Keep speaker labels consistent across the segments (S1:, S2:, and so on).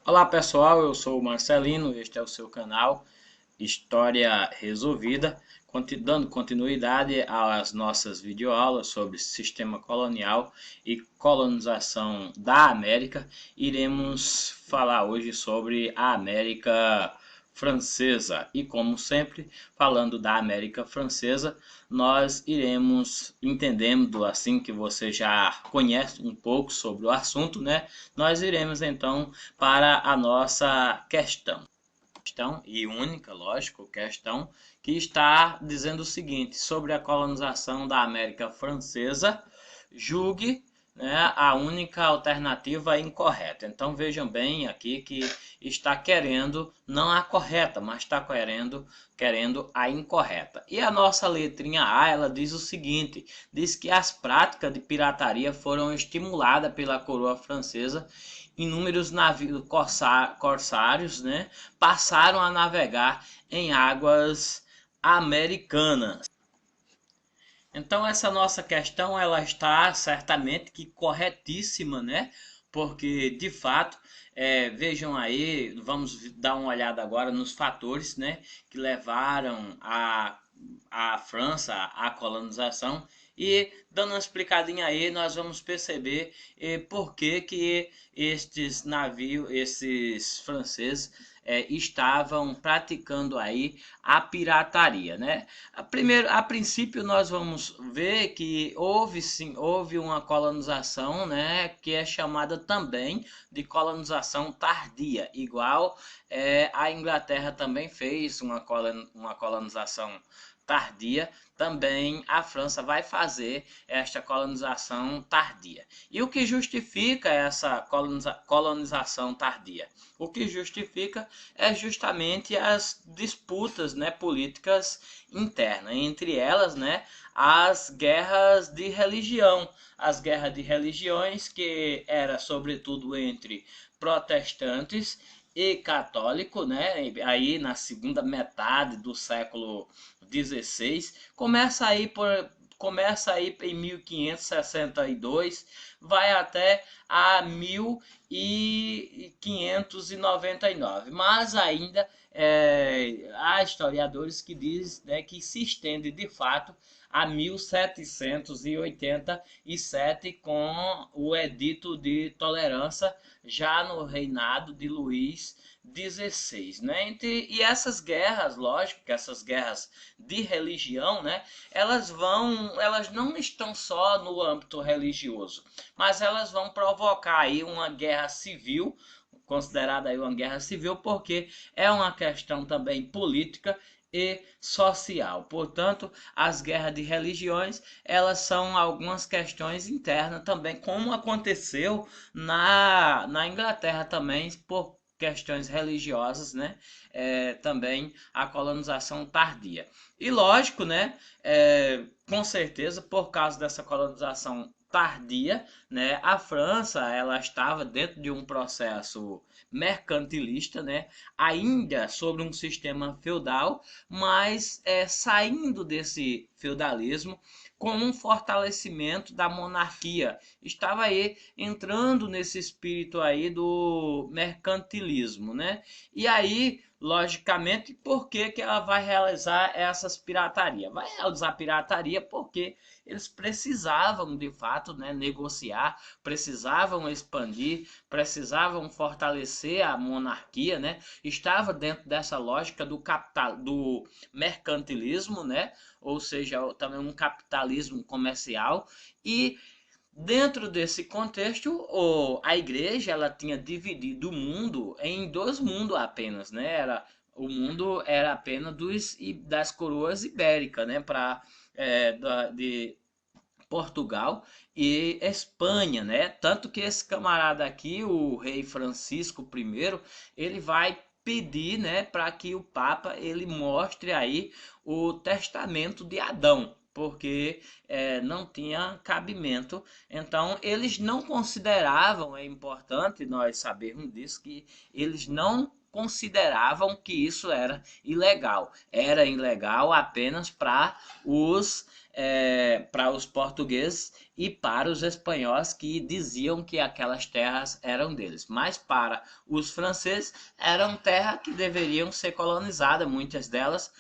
S1: Olá pessoal, eu sou o Marcelino, este é o seu canal História Resolvida, dando continuidade às nossas videoaulas sobre sistema colonial e colonização da América. Iremos falar hoje sobre a América Francesa e, como sempre, falando da América Francesa, nós iremos entendendo assim que você já conhece um pouco sobre o assunto, né? Nós iremos então para a nossa questão e única, lógico, questão que está dizendo o seguinte: sobre a colonização da América Francesa, julgue, né, a única alternativa incorreta. Então vejam bem aqui que está querendo não a correta, mas está querendo a incorreta. E a nossa letrinha A, ela diz o seguinte: diz que as práticas de pirataria foram estimuladas pela coroa francesa. Inúmeros navios corsários, né, passaram a navegar em águas americanas. Então essa nossa questão ela está certamente que corretíssima, né? Porque de fato, vejam aí, vamos dar uma olhada agora nos fatores, né, que levaram a França à colonização e dando uma explicadinha aí, nós vamos perceber por que que estes navios, esses franceses estavam praticando aí a pirataria, né? A princípio nós vamos ver que houve uma colonização, né, que é chamada também de colonização tardia, igual a Inglaterra também fez uma colonização tardia, também a França vai fazer esta colonização tardia. E o que justifica essa colonização tardia? O que justifica é justamente as disputas, né, políticas internas, entre elas, né, as guerras de religião, as guerras de religiões que era sobretudo entre protestantes e católico, né? Aí na segunda metade do século XVI, começa aí em 1562, vai até a 1599, mas ainda há historiadores que dizem, né, que se estende de fato a 1787 com o Edito de Tolerância, já no reinado de Luís XVI, né? E essas guerras, lógico que essas guerras de religião, né, elas não estão só no âmbito religioso, mas elas vão provocar aí uma guerra civil, considerada aí uma guerra civil, porque é uma questão também política e social. Portanto, as guerras de religiões, elas são algumas questões internas também, como aconteceu na Inglaterra também, por questões religiosas, né? Também a colonização tardia. E lógico, né? Com certeza, por causa dessa colonização tardia, né, a França ela estava dentro de um processo mercantilista, né, ainda sobre um sistema feudal, mas saindo desse feudalismo com um fortalecimento da monarquia. Estava aí entrando nesse espírito aí do mercantilismo, né? E aí, logicamente, por que que ela vai realizar essas piratarias? Vai realizar pirataria porque eles precisavam de fato, né, negociar, precisavam expandir, precisavam fortalecer a monarquia, né? Estava dentro dessa lógica do capital, do mercantilismo, né? Ou seja, também um capitalismo comercial. E dentro desse contexto, a igreja ela tinha dividido o mundo em dois mundos apenas, né? O mundo era apenas das coroas ibéricas, né? De Portugal e Espanha, né? Tanto que esse camarada aqui, o rei Francisco I, ele vai pedir, né, para que o Papa ele mostre aí o testamento de Adão, porque não tinha cabimento. Então eles não consideravam, é importante nós sabermos disso, que eles não consideravam que isso era ilegal. Era ilegal apenas para os portugueses e para os espanhóis, que diziam que aquelas terras eram deles. Mas para os franceses eram terras que deveriam ser colonizadas, muitas delas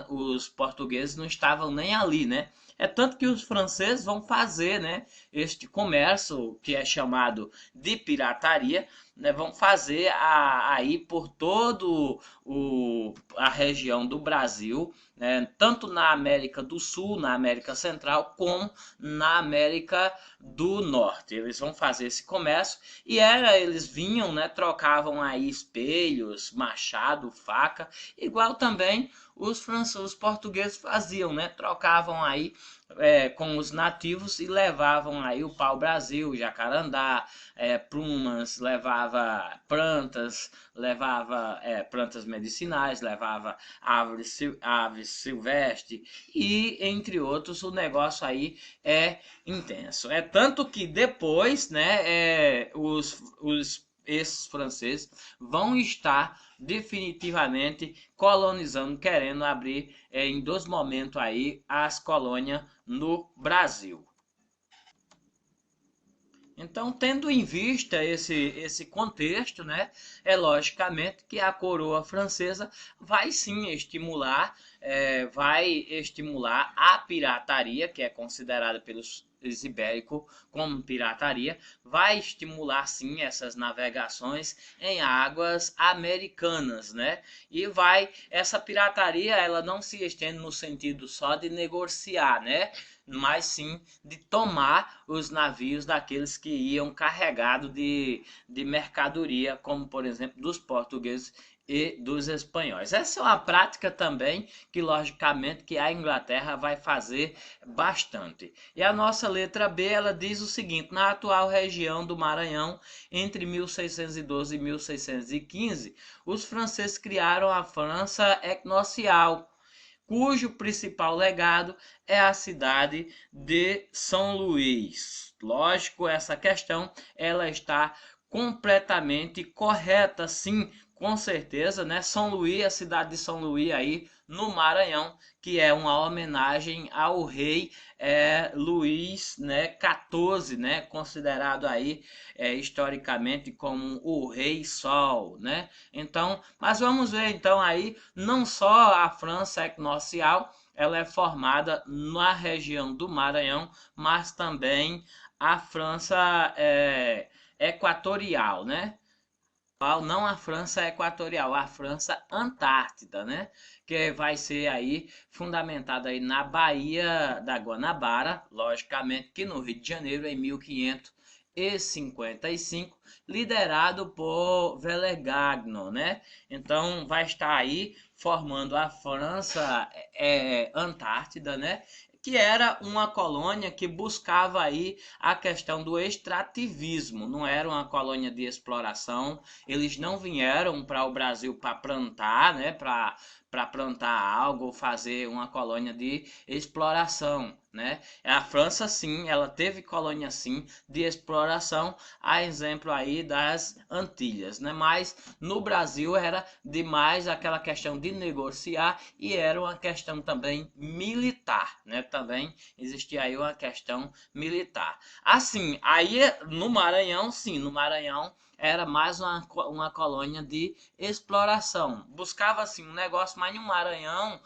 S1: os portugueses não estavam nem ali, né? É tanto que os franceses vão fazer, né, este comércio que é chamado de pirataria, né, vão fazer aí por todo a região do Brasil, né, tanto na América do Sul, na América Central, como na América do Norte. Eles vão fazer esse comércio e eles vinham, né, trocavam aí espelhos, machado, faca, igual também os portugueses faziam, né, trocavam aí com os nativos e levavam aí o pau-brasil, jacarandá, plumas, levava plantas medicinais, levava aves silvestres e, entre outros, o negócio aí é intenso. É tanto que depois, né, esses franceses vão estar definitivamente colonizando, querendo abrir em 2 momentos aí as colônias no Brasil. Então, tendo em vista esse contexto, né, é logicamente que a coroa francesa vai sim vai estimular a pirataria, que é considerada pelos ibéricos como pirataria, vai estimular sim essas navegações em águas americanas, né? E essa pirataria, ela não se estende no sentido só de negociar, né? Mas sim de tomar os navios daqueles que iam carregados de mercadoria, como por exemplo dos portugueses e dos espanhóis. Essa é uma prática também que logicamente que a Inglaterra vai fazer bastante. E a nossa letra B, ela diz o seguinte: na atual região do Maranhão, entre 1612 e 1615, os franceses criaram a França Equinocial, cujo principal legado é a cidade de São Luís. Lógico, essa questão ela está completamente correta, sim, com certeza, né? São Luís, a cidade de São Luís aí no Maranhão, que é uma homenagem ao rei Luís, né, 14, né, considerado aí historicamente como o Rei Sol, né? Então, mas vamos ver então aí, não só a França equinocial, ela é formada na região do Maranhão, mas também a França equatorial, né? Não a França equatorial, a França Antártida, né? Que vai ser aí fundamentada aí na Baía da Guanabara, logicamente que no Rio de Janeiro em 1555, liderado por Velegagno, né? Então vai estar aí formando a França Antártida, né? Que era uma colônia que buscava aí a questão do extrativismo, não era uma colônia de exploração. Eles não vieram para o Brasil para plantar, né, para plantar algo ou fazer uma colônia de exploração, né? A França sim, ela teve colônia sim de exploração, a exemplo aí das Antilhas, né? Mas no Brasil era demais aquela questão de negociar e era uma questão também militar, né? Também existia aí uma questão militar. Assim, aí no Maranhão, sim, no Maranhão era mais uma colônia de exploração. Buscava assim um negócio, mas no Maranhão,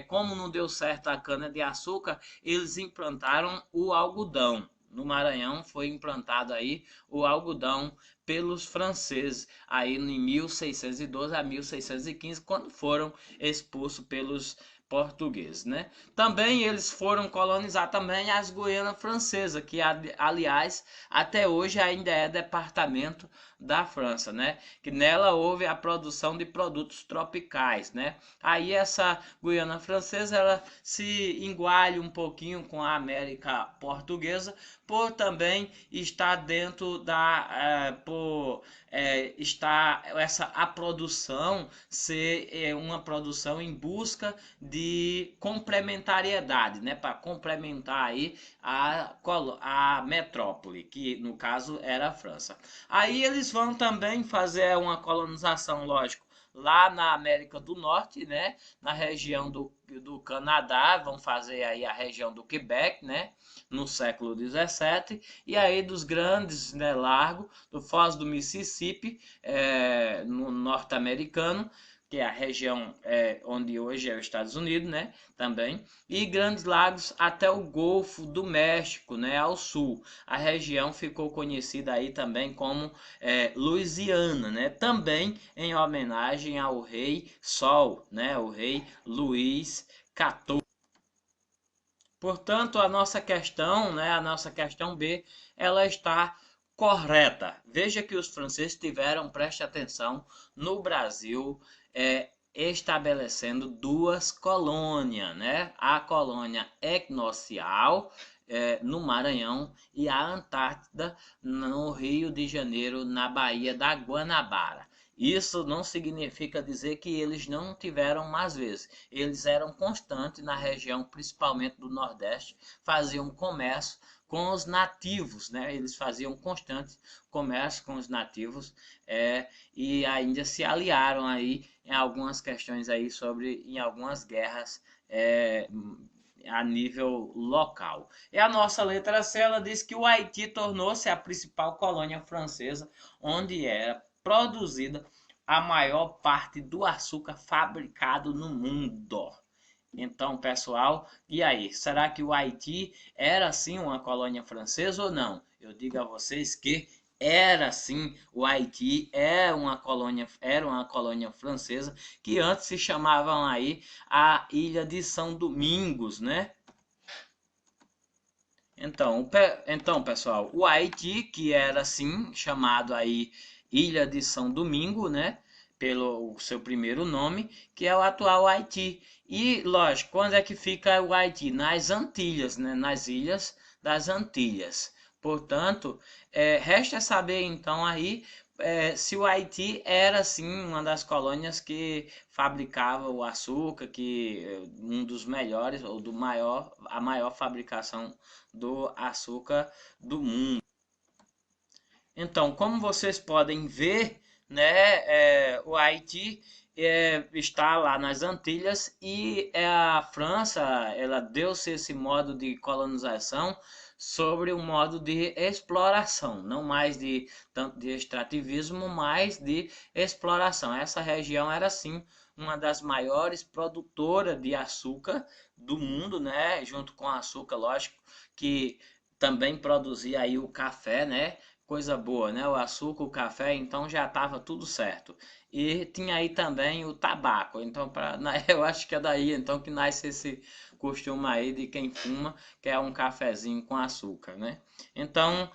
S1: como não deu certo a cana-de-açúcar, eles implantaram o algodão. No Maranhão foi implantado aí o algodão pelos franceses, aí em 1612 a 1615, quando foram expulsos pelos portugueses, né? Também eles foram colonizar também as Guianas Francesas, que aliás até hoje ainda é departamento da França, né? Que nela houve a produção de produtos tropicais, né? Aí essa Guiana Francesa ela se iguala um pouquinho com a América Portuguesa, por também estar dentro está a produção ser uma produção em busca de complementariedade, né, para complementar aí a metrópole, que no caso era a França. Aí eles eles vão também fazer uma colonização, lógico, lá na América do Norte, né, na região do Canadá, vão fazer aí a região do Quebec, né, no século 17, e aí dos grandes, né, lagos, do Foz do Mississippi, no norte-americano, que é a região onde hoje é os Estados Unidos, né, também, e grandes lagos até o Golfo do México, né, ao sul. A região ficou conhecida aí também como Louisiana, né, também em homenagem ao rei Sol, né, o rei Luís XIV. Portanto, a nossa questão, né, a nossa questão B, ela está correta. Veja que os franceses tiveram, preste atenção, no Brasil, estabelecendo duas colônias, né? A colônia equinocial, no Maranhão, e a Antártida, no Rio de Janeiro, na Baía da Guanabara. Isso não significa dizer que eles não tiveram mais vezes. Eles eram constantes na região, principalmente do Nordeste, faziam comércio com os nativos, né? Eles faziam constante comércio com os nativos, e ainda se aliaram aí em algumas questões aí em algumas guerras a nível local. E a nossa letra C, ela diz que o Haiti tornou-se a principal colônia francesa, onde era produzida a maior parte do açúcar fabricado no mundo. Então, pessoal, e aí? Será que o Haiti era sim uma colônia francesa ou não? Eu digo a vocês que era sim, o Haiti era uma colônia francesa, que antes se chamavam aí a Ilha de São Domingos, né? Então, pessoal, o Haiti, que era assim chamado aí Ilha de São Domingo, né, pelo seu primeiro nome, que é o atual Haiti. E, lógico, quando é que fica o Haiti? Nas Antilhas, né, nas Ilhas das Antilhas. Portanto, resta saber então aí se o Haiti era sim uma das colônias que fabricava o açúcar, que um dos melhores ou a maior fabricação do açúcar do mundo. Então, como vocês podem ver, né, o Haiti está lá nas Antilhas, e a França, ela deu-se esse modo de colonização sobre o modo de exploração, não mais tanto de extrativismo, mas de exploração. Essa região era sim uma das maiores produtoras de açúcar do mundo, né, junto com açúcar, lógico, que também produzia aí o café, né? Coisa boa, né? O açúcar, o café, então já estava tudo certo. E tinha aí também o tabaco. Então, eu acho que é daí então que nasce esse costume aí de quem fuma, que é um cafezinho com açúcar, né? Então,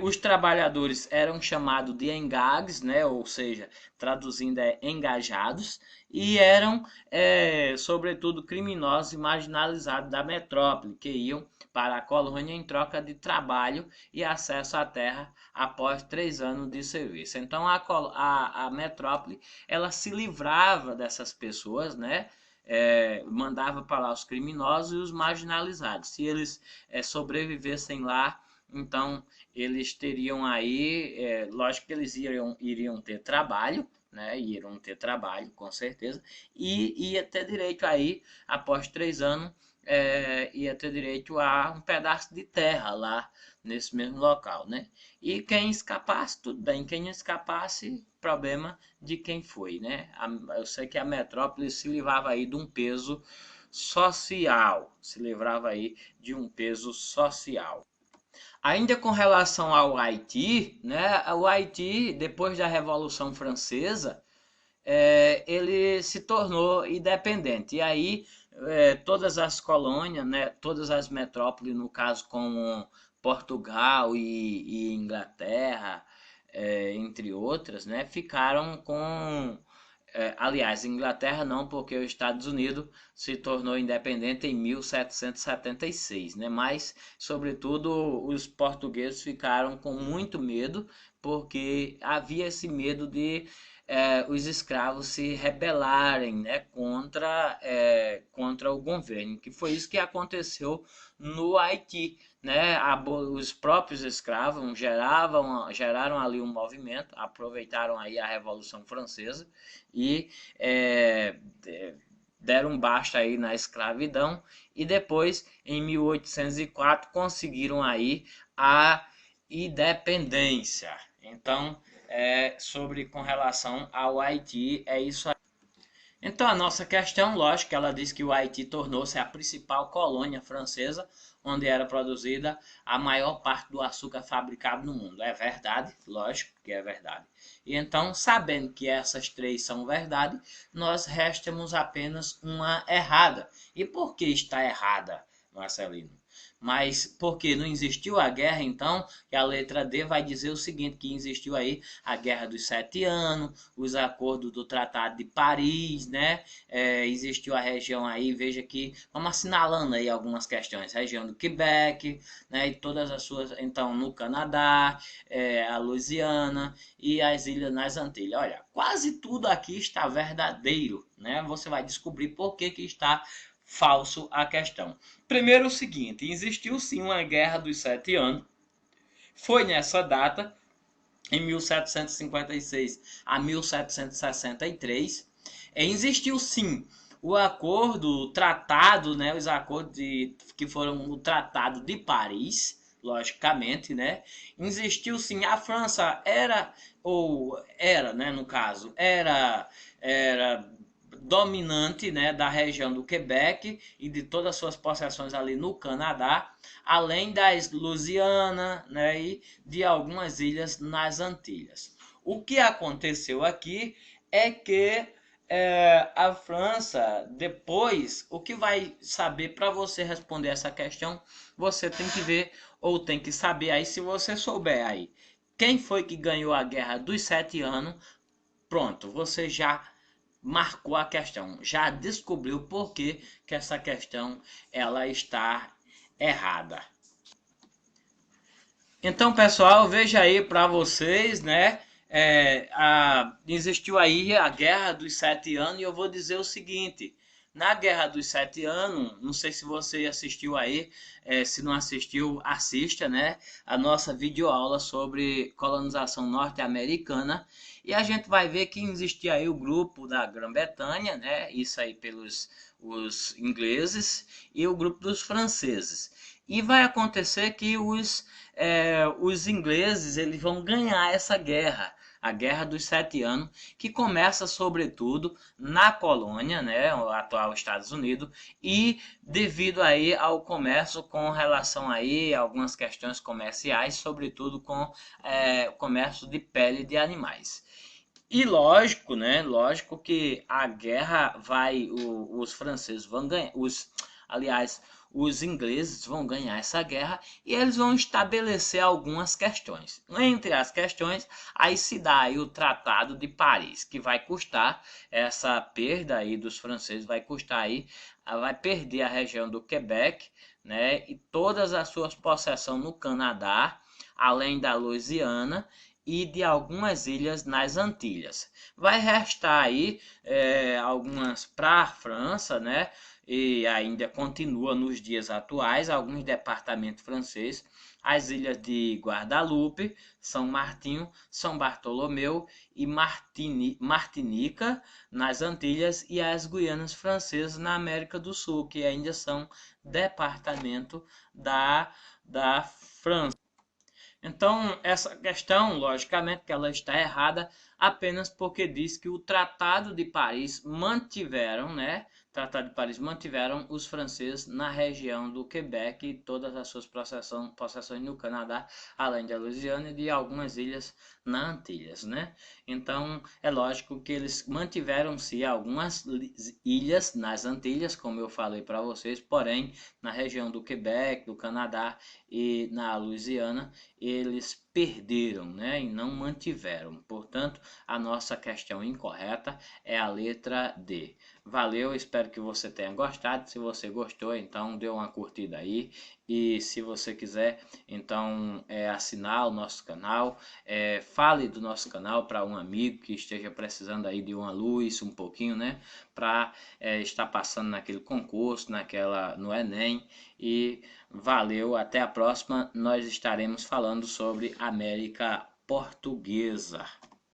S1: os trabalhadores eram chamados de engags, né? Ou seja, traduzindo engajados, e eram, sobretudo, criminosos e marginalizados da metrópole, que iam para a colônia em troca de trabalho e acesso à terra após 3 anos de serviço. Então a metrópole, ela se livrava dessas pessoas, né? Mandava para lá os criminosos e os marginalizados. Se eles sobrevivessem lá, então eles teriam aí, lógico que eles iriam ter trabalho, né? Iriam ter trabalho, com certeza, e ia ter direito aí, após 3 anos, ia ter direito a um pedaço de terra lá nesse mesmo local, né? E quem escapasse, tudo bem. Quem não escapasse, problema de quem foi, né? Eu sei que a metrópole se livrava aí de um peso social, se livrava aí de um peso social. Ainda com relação ao Haiti, né? O Haiti, depois da Revolução Francesa, ele se tornou independente. E aí todas as colônias, né, todas as metrópoles, no caso como Portugal e Inglaterra, entre outras, né, ficaram com... aliás, Inglaterra não, porque os Estados Unidos se tornou independente em 1776, né? Mas, sobretudo, os portugueses ficaram com muito medo, porque havia esse medo de os escravos se rebelarem, né, contra o governo, que foi isso que aconteceu no Haiti, né, os próprios escravos geraram ali um movimento, aproveitaram aí a Revolução Francesa e deram basta aí na escravidão, e depois em 1804 conseguiram aí a independência. Então, com relação ao Haiti, é isso aí. Então, a nossa questão, lógico, ela diz que o Haiti tornou-se a principal colônia francesa, onde era produzida a maior parte do açúcar fabricado no mundo. É verdade? Lógico que é verdade. E então, sabendo que essas três são verdade, nós restamos apenas uma errada. E por que está errada, Marcelino? Mas porque não existiu a guerra, então, que a letra D vai dizer o seguinte, que existiu aí a Guerra dos 7 Anos, os acordos do Tratado de Paris, né? Existiu a região aí, veja que, vamos assinalando aí algumas questões, região do Quebec, né? E todas as suas, então, no Canadá, a Louisiana e as ilhas nas Antilhas. Olha, quase tudo aqui está verdadeiro, né? Você vai descobrir por que que está falso a questão. Primeiro o seguinte, existiu sim uma Guerra dos 7 Anos, foi nessa data, em 1756 a 1763, existiu sim o acordo, o tratado, né, os acordos que foram o Tratado de Paris, logicamente, né, existiu sim, a França era, né, no caso, era dominante, né, da região do Quebec e de todas as suas possessões ali no Canadá, além das Louisiana, né, e de algumas ilhas nas Antilhas. O que aconteceu aqui é que a França, depois, o que vai saber para você responder essa questão, você tem que ver ou tem que saber aí, se você souber aí, quem foi que ganhou a Guerra dos 7 Anos, pronto, você já marcou a questão, já descobriu por que essa questão ela está errada. Então, pessoal, veja aí para vocês, né? Existiu aí a Guerra dos 7 Anos e eu vou dizer o seguinte: na Guerra dos 7 Anos, não sei se você assistiu aí, se não assistiu, assista, né? A nossa videoaula sobre colonização norte-americana e a gente vai ver que existia aí o grupo da Grã-Bretanha, né? Isso aí pelos os ingleses e o grupo dos franceses. E vai acontecer que os ingleses eles vão ganhar essa guerra, a Guerra dos 7 Anos, que começa sobretudo na colônia, né, o atual Estados Unidos, e devido aí ao comércio com relação aí a algumas questões comerciais, sobretudo com o comércio de pele de animais. E lógico, né? Lógico que a guerra os franceses vão ganhar, aliás, os ingleses vão ganhar essa guerra e eles vão estabelecer algumas questões. Entre as questões, aí se dá aí o Tratado de Paris, que vai custar essa perda aí dos franceses, vai custar aí, vai perder a região do Quebec, né? E todas as suas possessões no Canadá, além da Louisiana e de algumas ilhas nas Antilhas. Vai restar aí algumas para a França, né? E ainda continua nos dias atuais alguns departamentos franceses, as ilhas de Guadalupe, São Martinho, São Bartolomeu e Martinica nas Antilhas e as Guianas Francesas na América do Sul, que ainda são departamento da França. Então, essa questão, logicamente, que ela está errada apenas porque diz que o Tratado de Paris mantiveram, né? Tratado de Paris mantiveram os franceses na região do Quebec e todas as suas possessões no Canadá, além da Louisiana e de algumas ilhas na Antilhas, né? Então, é lógico que eles mantiveram-se algumas ilhas nas Antilhas, como eu falei para vocês, porém, na região do Quebec, do Canadá e na Louisiana, eles perderam, né, e não mantiveram. Portanto, a nossa questão incorreta é a letra D. Valeu, espero que você tenha gostado. Se você gostou, então dê uma curtida aí. E se você quiser, então assinar o nosso canal, fale do nosso canal para um amigo que esteja precisando aí de uma luz, um pouquinho, né? Para estar passando naquele concurso, no Enem. E valeu, até a próxima. Nós estaremos falando sobre América Portuguesa.